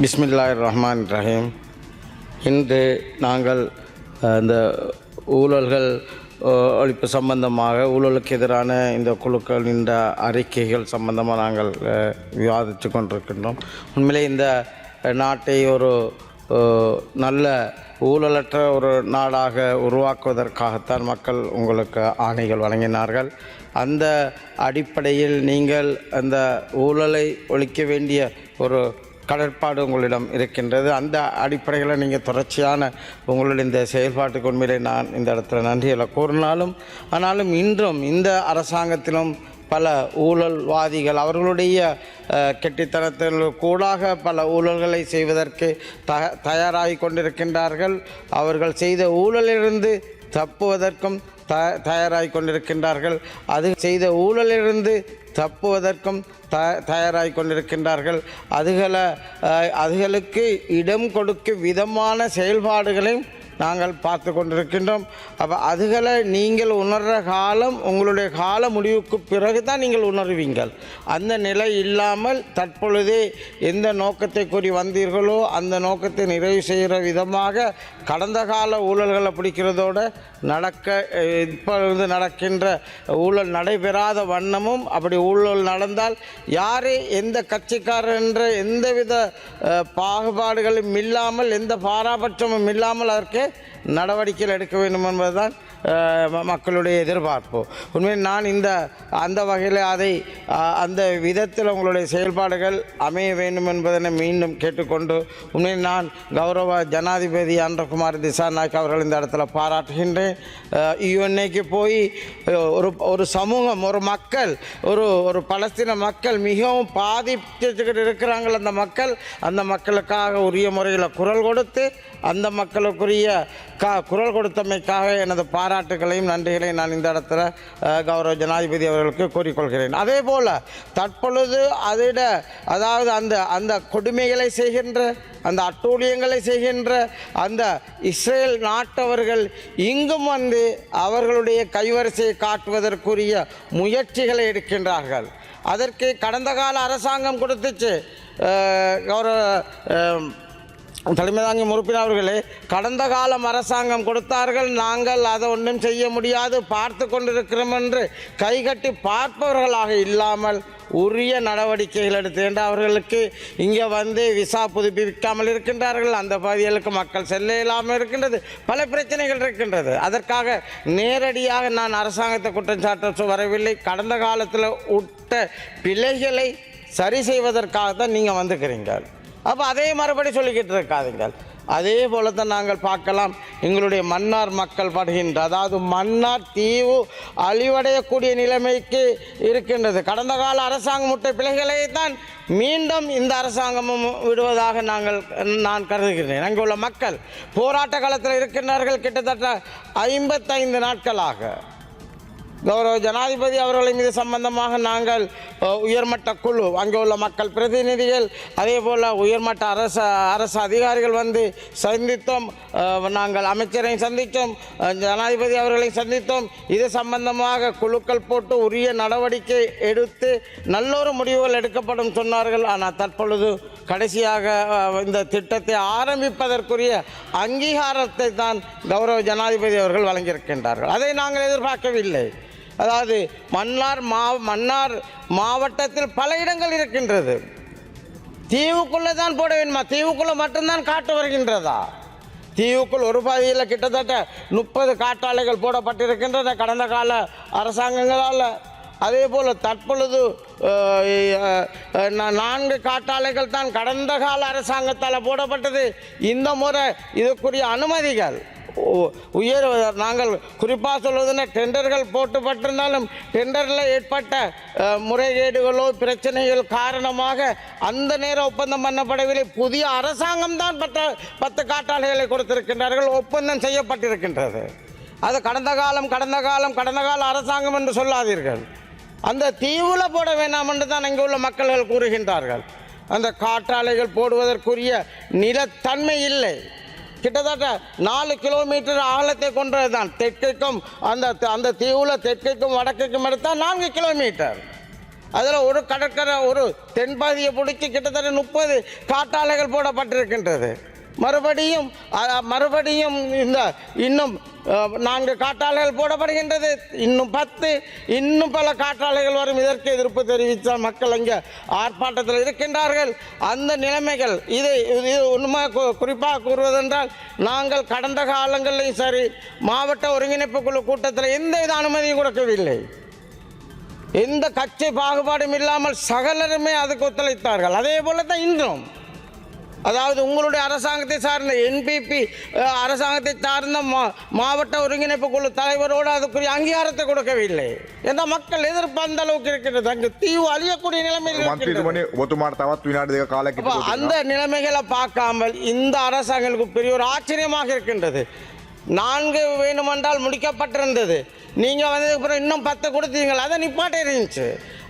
பிஸ்மில்லாஹிர் ரஹ்மான் ரஹீம். இன்று நாங்கள் இந்த ஊழல்கள் ஒழிப்பு சம்பந்தமாக ஊழலுக்கு எதிரான இந்த குழுக்களின் அறிக்கைகள் சம்பந்தமாக நாங்கள் விவாதித்து கொண்டிருக்கின்றோம். உண்மையிலே இந்த நாட்டை ஒரு நல்ல ஊழலற்ற ஒரு நாடாக உருவாக்குவதற்காகத்தான் மக்கள் உங்களுக்கு ஆணைகள் வழங்கினார்கள். அந்த அடிப்படையில் நீங்கள் அந்த ஊழலை ஒழிக்க வேண்டிய ஒரு கடற்பாடு உங்களிடம் இருக்கின்றது. அந்த அடிப்படையில் நீங்கள் தொடர்ச்சியான உங்களுடைய இந்த செயல்பாட்டுக்கு உண்மையிலே நான் இந்த இடத்துல நன்றிகளை கூறினாலும் ஆனாலும் இன்றும் இந்த அரசாங்கத்திலும் பல ஊழல்வாதிகள் அவர்களுடைய கெட்டித்தனத்தில் கூடாக பல ஊழல்களை செய்வதற்கு தயாராகி கொண்டிருக்கின்றார்கள். அவர்கள் செய்த ஊழலிலிருந்து தப்புவதற்கும் தயாராகி கொண்டிருக்கின்றார்கள். அது செய்த ஊழலிலிருந்து தப்புவதற்கும் தயாராகி கொண்டிருக்கின்றார்கள். அதுகளுக்கு இடம் கொடுக்கும் விதமான செயல்பாடுகளையும் நாங்கள் பார்த்து கொண்டிருக்கின்றோம். அப்போ அதுகளை நீங்கள் உணர்கிற காலம் உங்களுடைய கால முடிவுக்கு பிறகு தான் நீங்கள் உணர்வீங்கள். அந்த நிலை இல்லாமல் தற்பொழுதே எந்த நோக்கத்தை கூறி வந்தீர்களோ அந்த நோக்கத்தை நிறைவு செய்கிற விதமாக கடந்த கால ஊழல்களை பிடிக்கிறதோடு இப்பொழுது நடக்கின்ற ஊழல் நடைபெறாத வண்ணமும் அப்படி ஊழல் நடந்தால் யாரே எந்த கட்சிக்காரர் என்ற எந்தவித பாகுபாடுகளும் இல்லாமல் எந்த பாராபட்சமும் இல்லாமல் அதற்கு நடவடிக்கைகள் எடுக்க வேண்டும் என்பதுதான் மக்களுடைய எதிர்பார்ப்பு. உண்மையில் நான் அந்த வகையில் அந்த விதத்தில் உங்களுடைய செயல்பாடுகள் அமைய வேண்டும் என்பதனை மீண்டும் கேட்டுக்கொண்டு உண்மையில் நான் கௌரவ ஜனாதிபதி அன்றகுமார் திசாநாயக் அவர்கள் இந்த இடத்துல பாராட்டுகின்றேன். யுஎன்ஏக்கு போய் ஒரு சமூகம் ஒரு மக்கள் ஒரு பலஸ்தீன மக்கள் மிகவும் பாதிச்சுக்கிட்டு இருக்கிறாங்கள். அந்த மக்களுக்காக உரிய முறையில் குரல் கொடுத்து அந்த மக்களுக்குரிய குரல் கொடுத்தமைக்காக எனது பாராட்டுகளையும் நன்றிகளையும் நான் இந்த இடத்துல கௌரவ ஜனாதிபதி அவர்களுக்கு கூறிக்கொள்கிறேன். அதே போல் தற்பொழுது அதாவது அந்த கொடுமைகளை செய்கின்ற அந்த அட்டூழியங்களை செய்கின்ற அந்த இஸ்ரேல் நாட்டவர்கள் இங்கும் வந்து அவர்களுடைய கைவரிசையை காட்டுவதற்குரிய முயற்சிகளை எடுக்கின்றார்கள். அதற்கு கடந்த கால அரசாங்கம் கொடுத்துச்சு. கௌரவ தலைமை தாங்கி உறுப்பினர் அவர்களே, கடந்த காலம் அரசாங்கம் கொடுத்தார்கள், நாங்கள் அதை ஒன்றும் செய்ய முடியாது பார்த்து கொண்டிருக்கிறோம் என்று கைகட்டி பார்ப்பவர்களாக இல்லாமல் உரிய நடவடிக்கைகள் எடுத்து என்று அவர்களுக்கு இங்கே வந்து விசா புதுப்பிக்காமல் இருக்கின்றார்கள். அந்த பகுதிகளுக்கு மக்கள் செல்ல இல்லாமல் இருக்கின்றது. பல பிரச்சனைகள் இருக்கின்றது. அதற்காக நேரடியாக நான் அரசாங்கத்தை குற்றம் சாட்ட வரவில்லை. கடந்த காலத்தில் விட்ட பிழைகளை சரி செய்வதற்காக தான் நீங்கள் வந்துக்கிறீங்க. அப்போ அதே மறுபடி சொல்லிக்கிட்டு இருக்காதுங்கள். அதே போல தான் நாங்கள் பார்க்கலாம். எங்களுடைய மன்னார் மக்கள் படுகின்ற அதாவது மன்னார் தீவு அழிவடையக்கூடிய நிலைமைக்கு இருக்கின்றது. கடந்த கால அரசாங்கம் விட்ட பிழைகளை தான் மீண்டும் இந்த அரசாங்கமும் விடுவதாக நான் கருதுகிறேன். அங்கே உள்ள மக்கள் போராட்ட காலத்தில் இருக்கின்றார்கள். கிட்டத்தட்ட 55 நாட்களாக கௌரவ ஜனாதிபதி அவர்களின் மீது சம்பந்தமாக நாங்கள் உயர்மட்ட குழு அங்கே உள்ள மக்கள் பிரதிநிதிகள் அதே போல் உயர்மட்ட அரசு அதிகாரிகள் வந்து சந்தித்தோம். நாங்கள் அமைச்சரையும் சந்தித்தோம், ஜனாதிபதி அவர்களையும் சந்தித்தோம். இது சம்பந்தமாக குழுக்கள் போட்டு உரிய நடவடிக்கை எடுத்து நல்லொரு முடிவுகள் எடுக்கப்படும் சொன்னார்கள். ஆனால் தற்பொழுது கடைசியாக இந்த திட்டத்தை ஆரம்பிப்பதற்குரிய அங்கீகாரத்தை தான் கௌரவ ஜனாதிபதி அவர்கள் வழங்கியிருக்கின்றார்கள். அதை நாங்கள் எதிர்பார்க்கவில்லை. அதாவது மன்னார் மாவட்டத்தில் பல இடங்கள் இருக்கின்றது. தீவுக்குள்ளே தான் போட வேண்டுமா? தீவுக்குள்ளே மட்டும்தான் காட்டு வருகின்றதா? தீவுக்குள் ஒரு பகுதியில் கிட்டத்தட்ட 30 காட்டாலைகள் போடப்பட்டிருக்கின்றன கடந்த கால அரசாங்கங்களால். அதே போல் தற்பொழுது 4 காட்டாலைகள் தான் கடந்த கால அரசாங்கத்தால் போடப்பட்டது. இந்த முறை இதுக்குரிய அனுமதிகள் நாங்கள் குறிப்பாக சொல்வதுன்னா டெண்டர்கள் போட்டுப்பட்டிருந்தாலும் டெண்டரில் ஏற்பட்ட முறைகேடுகளோ பிரச்சனைகள் காரணமாக அந்த நேரம் ஒப்பந்தம் பண்ணப்படவில்லை. புதிய அரசாங்கம் தான் 10 காட்டாலைகளை கொடுத்திருக்கின்றார்கள், ஒப்பந்தம் செய்யப்பட்டிருக்கின்றது. அது கடந்த கால அரசாங்கம் என்று சொல்லாதீர்கள். அந்த தீவில் போட வேண்டாம் என்று தான் இங்கே உள்ள மக்கள்கள் கூறுகின்றார்கள். அந்த காற்றாலைகள் போடுவதற்குரிய நிலத்தன்மை இல்லை. கிட்டத்தட்ட 4 கிலோமீட்டர் ஆழத்தை கொண்டது தான். தெற்கைக்கும் அந்த தீவில் தெற்கைக்கும் வடக்கைக்கும் எடுத்தால் 4 கிலோமீட்டர். அதில் ஒரு கடற்கரை ஒரு தென்பகுதியை பிடிச்சி கிட்டத்தட்ட 30 காட்டாலைகள் போடப்பட்டிருக்கின்றது. மறுபடியும் இந்த இன்னும் 4 காட்டாலைகள் போடப்படுகின்றது. இன்னும் 10 இன்னும் பல காட்டாலைகள் வரும். இதற்கு எதிர்ப்பு தெரிவித்த மக்கள் இங்கே ஆர்ப்பாட்டத்தில் இருக்கின்றார்கள். அந்த நிலைமைகள் இது உண்மை குறிப்பாக கூறுவதென்றால் நாங்கள் கடந்த காலங்களிலும் சரி மாவட்ட ஒருங்கிணைப்பு குழு கூட்டத்தில் எந்தவித அனுமதியும் கொடுக்கவில்லை. எந்த கட்சி பாகுபாடும் இல்லாமல் சகலருமே அதுக்கு ஒத்துழைத்தார்கள். அதே போல தான் இன்றும் அதாவது உங்களுடைய அரசாங்கத்தை சார்ந்த என்பிபி அரசாங்கத்தை சார்ந்த மாவட்ட ஒருங்கிணைப்பு குழு தலைவரோடு அதுக்குரிய அங்கீகாரத்தை கொடுக்கவில்லை. என்ற மக்கள் எதிர்ப்பு அந்த அளவுக்கு இருக்கிறது. அங்கு தீவு அழியக்கூடிய நிலைமையில் அந்த நிலைமைகளை பார்க்காமல் இந்த அரசாங்கங்களுக்கு பெரிய ஒரு ஆச்சரியமாக இருக்கின்றது. 4 வேணுமென்றால் முடிக்கப்பட்டிருந்தது. நீங்கள் வந்ததுக்கு பிறகு இன்னும் 10 கொடுத்தீங்கள். அதை நிப்பாட்ட இருந்துச்சு.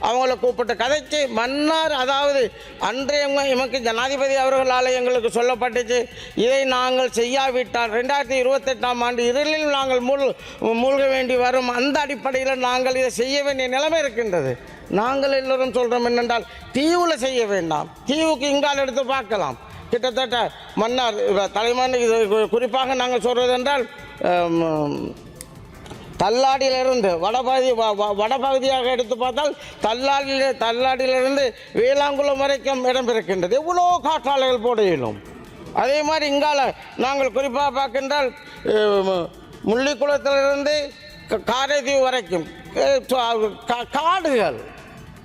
அவங்கள கூப்பிட்டு கதைச்சு மன்னார் அதாவது அன்றைய எமக்கு ஜனாதிபதி அவர்களால் எங்களுக்கு சொல்லப்பட்டுச்சு, இதை நாங்கள் செய்யாவிட்டால் 2028ஆம் ஆண்டு இருளில் நாங்கள் மூழ்க வேண்டி வரும். அந்த அடிப்படையில் நாங்கள் இதை செய்ய வேண்டிய நிலைமை இருக்கின்றது. நாங்கள் எல்லோரும் சொல்கிறோம் என்னென்றால் தீவில் செய்ய வேண்டாம், தீவுக்கு இங்கால் எடுத்து பார்க்கலாம். கிட்டத்தட்ட மன்னார் தலைமன் குறிப்பாக நாங்கள் சொல்வது என்றால் தள்ளாடியிலிருந்து வடபகுதியாக எடுத்து பார்த்தால் தள்ளாடியிலிருந்து வேளாங்குளம் வரைக்கும் இடம்பெறுகின்றது. எவ்வளோ காற்றாலைகள் போட இயலும். அதே மாதிரி இங்கால நாங்கள் குறிப்பாக பார்க்கின்றால் முள்ளிக்குளத்திலிருந்து காரைதீவு வரைக்கும்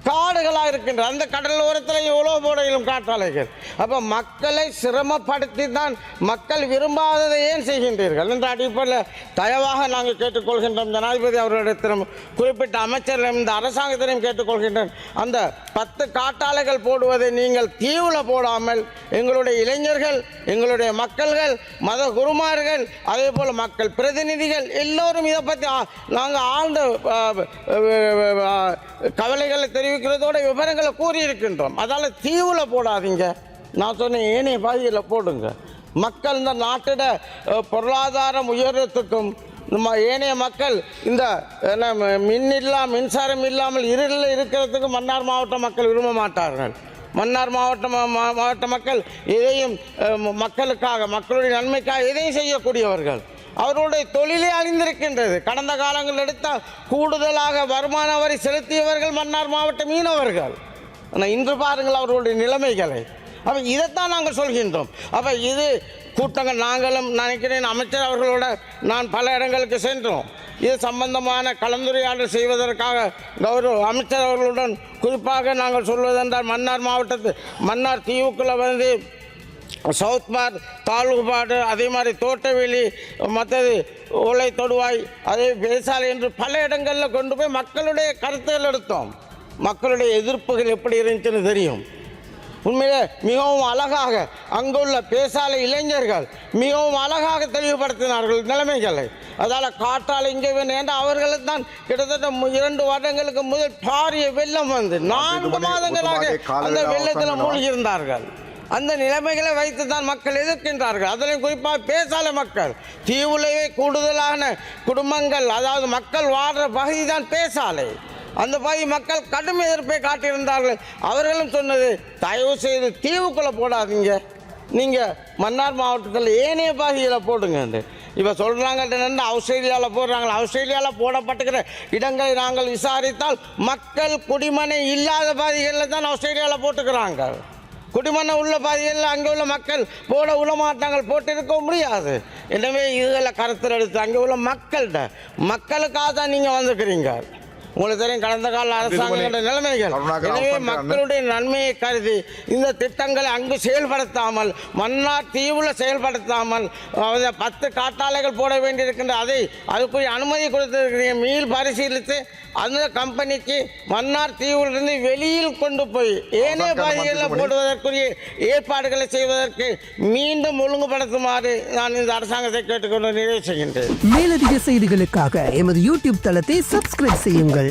காடுகளாக இருக்கின்ற அந்த கடலோரத்தில் எவ்வளோ போடையிலும் காற்றாலைகள். அப்போ மக்களை சிரமப்படுத்தி தான் மக்கள் விரும்பாததை ஏன் செய்கின்றீர்கள் என்ற அடிப்படையில் தயவாக நாங்கள் கேட்டுக்கொள்கின்றோம். ஜனாதிபதி அவர்களிடத்திலும் குறிப்பிட்ட அமைச்சர்களும் இந்த அரசாங்கத்திலையும் கேட்டுக்கொள்கின்றோம். அந்த 10 காற்றாலைகள் போடுவதை நீங்கள் தீவில் போடாமல் எங்களுடைய இளைஞர்கள், எங்களுடைய மக்கள்கள், மத குருமார்கள், அதே போல் மக்கள் பிரதிநிதிகள் எல்லோரும் இதை பற்றி நாங்கள் ஆழ்ந்த கவலைகளை தெரிவிக்கிறதோட விவரங்களை கூறியிருக்கின்றோம். அதால் தீவில் போடாதீங்க. நான் சொன்னேன் ஏனைய பகுதியில் போடுங்க. மக்கள் இந்த நாட்டிட பொருளாதாரம் உயர்றதுக்கும் ஏனைய மக்கள் இந்த மின்சாரம் இல்லாமல் இருளில் இருக்கிறதுக்கு மன்னார் மாவட்ட மக்கள் விரும்ப மாட்டார்கள். மன்னார் மாவட்ட மக்கள் எதையும் மக்களுக்காக, மக்களுடைய நன்மைக்காக எதையும் செய்யக்கூடியவர்கள். அவர்களுடைய தொழிலே அழிந்திருக்கின்றது. கடந்த காலங்கள் எடுத்தால் கூடுதலாக வருமான வரி செலுத்தியவர்கள் மன்னார் மாவட்ட மீனவர்கள். ஆனால் இன்று பாருங்கள் அவர்களுடைய நிலைமைகளை. அப்போ இதைத்தான் நாங்கள் சொல்கின்றோம். அப்போ இது கூட்டங்கள் நாங்களும் நினைக்கிறேன் அமைச்சர் அவர்களோட நான் பல இடங்களுக்கு சென்றோம். இது சம்பந்தமான கலந்துரையாடல் செய்வதற்காக அமைச்சர் அவர்களுடன் குறிப்பாக நாங்கள் சொல்வதென்றால் மன்னார் தீவுக்குள்ளே வந்து சவுத் மார் தாலுபாடு, அதே மாதிரி தோட்டவெளி, மற்றது ஓலை தொடுவாய், அதே பேசாலை என்று பல இடங்களில் கொண்டு போய் மக்களுடைய கருத்துகள் எடுத்தோம். மக்களுடைய எதிர்ப்புகள் எப்படி இருந்துச்சுன்னு தெரியும். உண்மையிலே மிகவும் அழகாக அங்குள்ள பேசாலை இளைஞர்கள் மிகவும் அழகாக தெளிவுபடுத்தினார்கள் நிலைமைகளை. அதால் காற்றாலை இங்கே வேணும் என்று அவர்களை தான் கிட்டத்தட்ட 2 வருடங்களுக்கு முதல் பாரிய வெள்ளம் வந்து 4 மாதங்களாக அந்த வெள்ளத்தில் மூழ்கியிருந்தார்கள். அந்த நிலைமைகளை வைத்து தான் மக்கள் எதிர்க்கின்றார்கள். அதிலும் குறிப்பாக பேசாலை மக்கள் தீவுலேயே கூடுதலான குடும்பங்கள், அதாவது மக்கள் வாழ்கிற பகுதி தான் பேசாலை. அந்த பகுதி மக்கள் கடும் எதிர்ப்பை காட்டியிருந்தார்கள். அவர்களும் சொன்னது, தயவு செய்து தீவுக்குள்ளே போடாதீங்க, நீங்கள் மன்னார் மாவட்டத்தில் ஏனைய பகுதியில் போடுங்க. இப்போ சொல்கிறாங்க ஆஸ்திரேலியாவில் போடுறாங்க. ஆஸ்திரேலியாவில் போடப்பட்டுக்கிற இடங்களை நாங்கள் விசாரித்தால் மக்கள் குடிமனை இல்லாத பகுதிகளில் தான் ஆஸ்திரேலியாவில் போட்டுக்கிறாங்க. குடிமன்ன உள்ள பகுதிகளில் அங்கே உள்ள மக்கள் போட உளமாட்டாங்கள் போட்டிருக்க முடியாது. எனவே இதில் கருத்தில் எடுத்து அங்கே உள்ள மக்களுக்காக தான் நீங்கள் வந்துக்கிறீங்க. உங்களுக்கு தெரியும் கடந்த கால அரசாங்க நிலைமைகள். எனவே மக்களுடைய நன்மையை கருதி இந்த திட்டங்களை அங்கு செயல்படுத்தாமல் மன்னார் தீவில் செயல்படுத்தாமல் 10 காற்றாலைகள் போட வேண்டியிருக்கின்ற அதுக்குரிய அனுமதி கொடுத்திருக்கிறீங்க. மீள் பரிசீலித்து அந்த கம்பெனிக்கு மன்னார் தீவிலிருந்து வெளியில் கொண்டு போய் ஏனைய பகுதிகளில் போடுவதற்குரிய ஏற்பாடுகளை செய்வதற்கு மீண்டும் ஒழுங்குபடுத்துமாறு நான் இந்த அரசாங்கத்தை கேட்டுக்கொண்டு நிறைவு செய்கின்றேன். மேலதிக செய்திகளுக்காக எமது யூடியூப் தளத்தை சப்ஸ்கிரைப் செய்யுங்கள்.